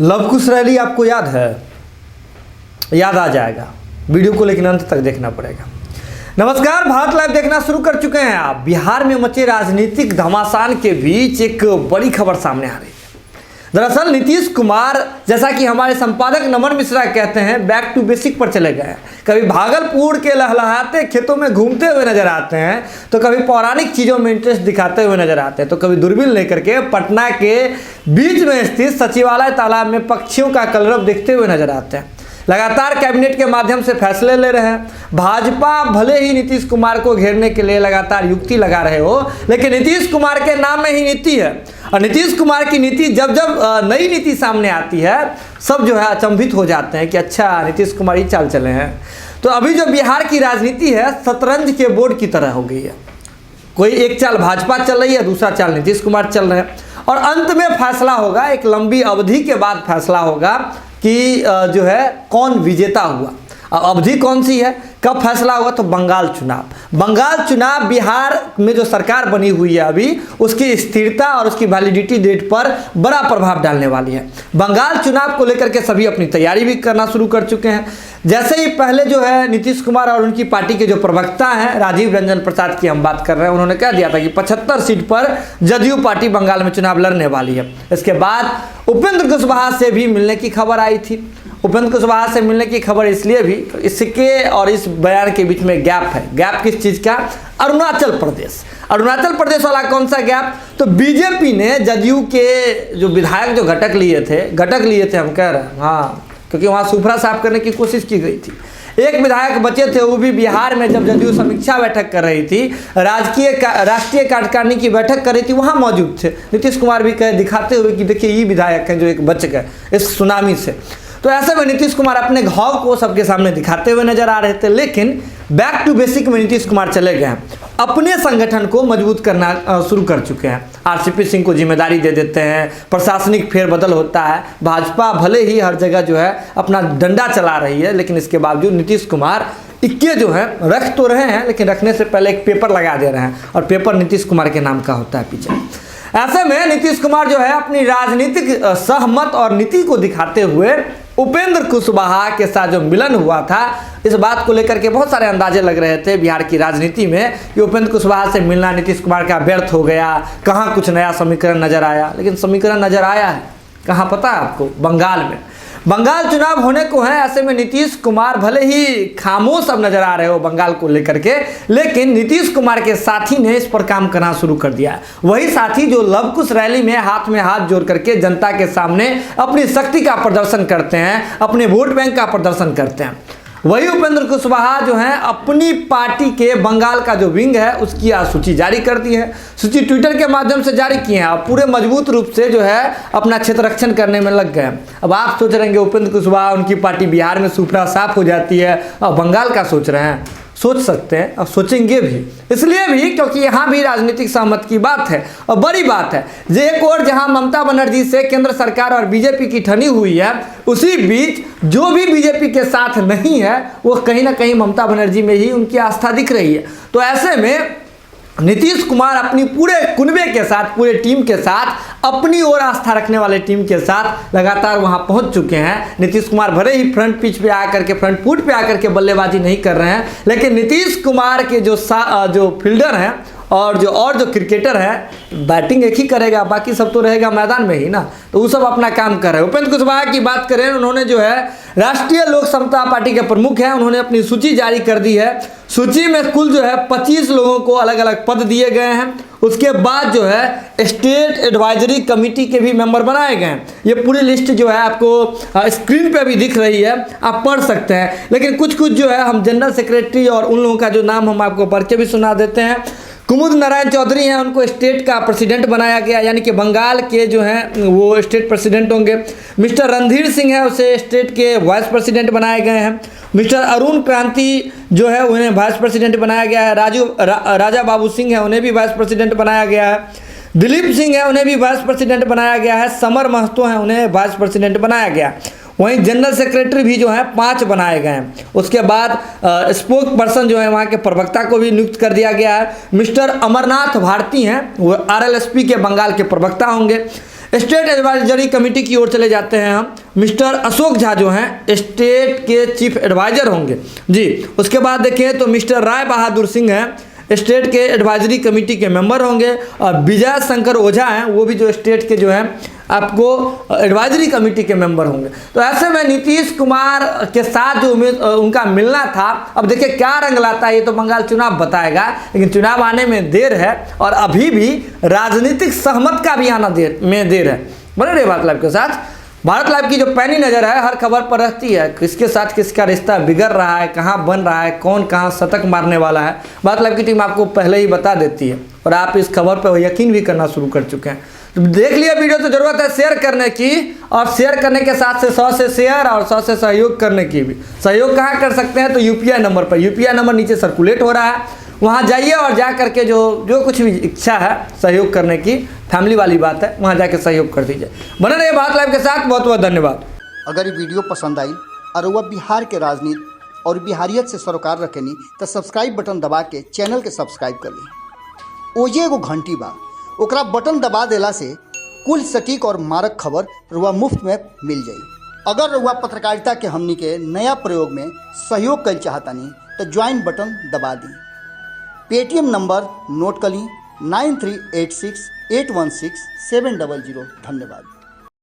Love कुश rally आपको याद है? याद आ जाएगा, वीडियो को लेकिन अंत तक देखना पड़ेगा। नमस्कार, भारत लाइव देखना शुरू कर चुके हैं आप। बिहार में मचे राजनीतिक घमासान के बीच एक बड़ी खबर सामने आ रही है। दरअसल नीतीश कुमार, जैसा कि हमारे संपादक नमन मिश्रा कहते हैं, बैक टू बेसिक पर चले गए हैं। कभी भागलपुर के लहलहाते खेतों में घूमते हुए नजर आते हैं, तो कभी पौराणिक चीज़ों में इंटरेस्ट दिखाते हुए नजर आते हैं, तो कभी दूरबीन लेकर के पटना के बीच में स्थित सचिवालय तालाब में पक्षियों का कलरव देखते हुए नजर आते हैं। लगातार कैबिनेट के माध्यम से फैसले ले रहे हैं। भाजपा भले ही नीतीश कुमार को घेरने के लिए लगातार युक्ति लगा रहे हो, लेकिन नीतीश कुमार के नाम में ही नीति है। और नीतीश कुमार की नीति जब नई नीति सामने आती है, सब जो है अचंभित हो जाते हैं कि अच्छा, नीतीश कुमार ही चाल चले हैं। तो अभी जो बिहार की राजनीति है, शतरंज के बोर्ड की तरह हो गई है। कोई एक चाल भाजपा चल रही है, दूसरा चाल नीतीश कुमार चल रहे हैं, और अंत में फैसला होगा, एक लंबी अवधि के बाद फैसला होगा कि जो है कौन विजेता हुआ। अब अवधि कौन सी है, कब फैसला हुआ? तो बंगाल चुनाव बिहार में जो सरकार बनी हुई है अभी, उसकी स्थिरता और उसकी वैलिडिटी डेट पर बड़ा प्रभाव डालने वाली है। बंगाल चुनाव को लेकर के सभी अपनी तैयारी भी करना शुरू कर चुके हैं। जैसे ही पहले जो है नीतीश कुमार और उनकी पार्टी के जो प्रवक्ता हैं, राजीव रंजन प्रसाद की हम बात कर रहे हैं, उन्होंने कह दिया था कि 75 सीट पर जदयू पार्टी बंगाल में चुनाव लड़ने वाली है। इसके बाद उपेंद्र कुशवाहा से भी मिलने की खबर आई थी। उपेंद्र कुशवाहा से मिलने की खबर इसलिए भी, इसके और इस बयान के बीच में गैप है। गैप किस चीज़ का? अरुणाचल प्रदेश वाला कौन सा गैप? तो बीजेपी ने जदयू के जो विधायक जो घटक लिए थे हम कह रहे हैं, हाँ, क्योंकि वहाँ सुफरा साफ करने की कोशिश की गई थी। एक विधायक बचे थे, वो भी बिहार में जब जदयू समीक्षा बैठक कर रही थी, राष्ट्रीय कार्यकारिणी की बैठक कर रही थी, वहाँ मौजूद थे। नीतीश कुमार भी कहे, दिखाते हुए कि देखिए ये विधायक हैं जो एक बच गए इस सुनामी से। तो ऐसे में नीतीश कुमार अपने घाव को सबके सामने दिखाते हुए नजर आ रहे थे। लेकिन बैक टू बेसिक में नीतीश कुमार चले गए हैं, अपने संगठन को मजबूत करना शुरू कर चुके हैं। आरसीपी सिंह को जिम्मेदारी दे देते हैं, प्रशासनिक फेरबदल होता है। भाजपा भले ही हर जगह जो है अपना डंडा चला रही है, लेकिन इसके बावजूद नीतीश कुमार इक्के जो है रख तो रहे हैं, लेकिन रखने से पहले एक पेपर लगा दे रहे हैं, और पेपर नीतीश कुमार के नाम का होता है पीछे। ऐसे में नीतीश कुमार जो है अपनी राजनीतिक सहमत और नीति को दिखाते हुए उपेंद्र कुशवाहा के साथ जो मिलन हुआ था, इस बात को लेकर के बहुत सारे अंदाजे लग रहे थे बिहार की राजनीति में कि उपेंद्र कुशवाहा से मिलना नीतीश कुमार का व्यर्थ हो गया, कहाँ कुछ नया समीकरण नजर आया। लेकिन समीकरण नजर आया है कहाँ पता है आपको? बंगाल में। बंगाल चुनाव होने को है। ऐसे में नीतीश कुमार भले ही खामोश अब नजर आ रहे हो बंगाल को लेकर के, लेकिन नीतीश कुमार के साथी ने इस पर काम करना शुरू कर दिया है। वही साथी जो लव कुश रैली में हाथ जोड़ करके जनता के सामने अपनी शक्ति का प्रदर्शन करते हैं, अपने वोट बैंक का प्रदर्शन करते हैं। वही उपेंद्र कुशवाहा जो है अपनी पार्टी के बंगाल का जो विंग है उसकी आज सूची जारी कर दी है। सूची ट्विटर के माध्यम से जारी किए हैं। अब पूरे मजबूत रूप से जो है अपना क्षेत्र रक्षण करने में लग गए। अब आप सोच रहे हैं उपेंद्र कुशवाहा, उनकी पार्टी बिहार में सुफरा साफ हो जाती है, और बंगाल का सोच रहे हैं। सोच सकते हैं और सोचेंगे भी, इसलिए भी क्योंकि यहाँ भी राजनीतिक सहमत की बात है और बड़ी बात है। एक और जहाँ ममता बनर्जी से केंद्र सरकार और बीजेपी की ठनी हुई है, उसी बीच जो भी बीजेपी के साथ नहीं है वो कहीं ना कहीं ममता बनर्जी में ही उनकी आस्था दिख रही है। तो ऐसे में नीतीश कुमार अपनी पूरे कुनबे के साथ, पूरे टीम के साथ, अपनी ओर आस्था रखने वाले टीम के साथ लगातार वहां पहुंच चुके हैं। नीतीश कुमार भले ही फ्रंट पिच पे आकर के, फ्रंट फुट पे आकर के बल्लेबाजी नहीं कर रहे हैं, लेकिन नीतीश कुमार के जो फील्डर हैं और जो क्रिकेटर है, बैटिंग एक ही करेगा, बाकी सब तो रहेगा मैदान में ही ना, तो वो सब अपना काम कर रहे हैं। उपेंद्र कुशवाहा की बात करें, उन्होंने जो है राष्ट्रीय लोक समता पार्टी के प्रमुख हैं, उन्होंने अपनी सूची जारी कर दी है। सूची में कुल जो है 25 लोगों को अलग अलग पद दिए गए हैं। उसके बाद जो है स्टेट एडवाइजरी कमेटी के भी मेंबर बनाए गए हैं। ये पूरी लिस्ट जो है आपको स्क्रीन पे भी दिख रही है, आप पढ़ सकते हैं। लेकिन कुछ जो है हम जनरल सेक्रेटरी और उन लोगों का जो नाम हम आपको परिचय भी सुना देते हैं। कुमुद नारायण चौधरी हैं, उनको स्टेट का प्रेसिडेंट बनाया गया, यानी कि बंगाल के जो हैं वो स्टेट प्रेसिडेंट होंगे। मिस्टर रणधीर सिंह है, उसे स्टेट के वाइस प्रेसिडेंट बनाए गए हैं। मिस्टर अरुण क्रांति जो है उन्हें वाइस प्रेसिडेंट बनाया गया है। राजा बाबू सिंह है, उन्हें भी वाइस प्रेसिडेंट बनाया गया है। दिलीप सिंह है, उन्हें भी वाइस प्रेसिडेंट बनाया गया है। समर महतो हैं, उन्हें वाइस प्रेसिडेंट बनाया गया। वहीं जनरल सेक्रेटरी भी जो है 5 बनाए गए हैं। उसके बाद स्पोक पर्सन जो है वहाँ के प्रवक्ता को भी नियुक्त कर दिया गया है। मिस्टर अमरनाथ भारती हैं, वो RLSP के बंगाल के प्रवक्ता होंगे। स्टेट एडवाइजरी कमेटी की ओर चले जाते हैं हम। मिस्टर अशोक झा जो हैं स्टेट के चीफ एडवाइजर होंगे जी। उसके बाद देखें तो मिस्टर राय बहादुर सिंह हैं स्टेट के एडवाइजरी कमेटी के मेंबर होंगे, और विजय शंकर ओझा हैं वो भी जो स्टेट के जो हैं आपको एडवाइजरी कमेटी के मेंबर होंगे। तो ऐसे में नीतीश कुमार के साथ जो उनका मिलना था, अब देखिए क्या रंग लाता है ये तो बंगाल चुनाव बताएगा, लेकिन चुनाव आने में देर है और अभी भी राजनीतिक सहमत का भी आना देर है। बने रहिए भारत लाइव के साथ। भारत लाइव की जो पैनी नज़र है हर खबर पर रहती है, किसके साथ किसका रिश्ता बिगड़ रहा है, कहाँ बन रहा है, कौन कहाँ शतक मारने वाला है, भारत लाइव की टीम आपको पहले ही बता देती है और आप इस खबर पर यकीन भी करना शुरू कर चुके हैं। तो देख लिया वीडियो तो ज़रूरत है शेयर करने की, और शेयर करने के साथ से 100 से शेयर और 100 से सहयोग करने की भी। सहयोग कहाँ कर सकते हैं तो यूपीआई नंबर पर, यूपीआई नंबर नीचे सर्कुलेट हो रहा है, वहाँ जाइए और जा करके जो कुछ भी इच्छा है सहयोग करने की, फैमिली वाली बात है, वहाँ जाके सहयोग कर दीजिए। बने रहिए भारत लाइव के साथ, बहुत बहुत धन्यवाद। अगर ये वीडियो पसंद आई और वह बिहार के राजनीति और बिहारियत से सरोकार रखेनी तो सब्सक्राइब बटन दबा के चैनल के सब्सक्राइब कर ली। ओजे एगो घंटी बा, ओकरा बटन दबा देला से कुल सटीक और मारक खबर रुआ मुफ्त में मिल जाई। अगर रुआ पत्रकारिता के हमनी के नया प्रयोग में सहयोग कर चाहतानी तो ज्वाइन बटन दबा दी। पेटीएम नंबर नोट कर ली 9386816700। धन्यवाद।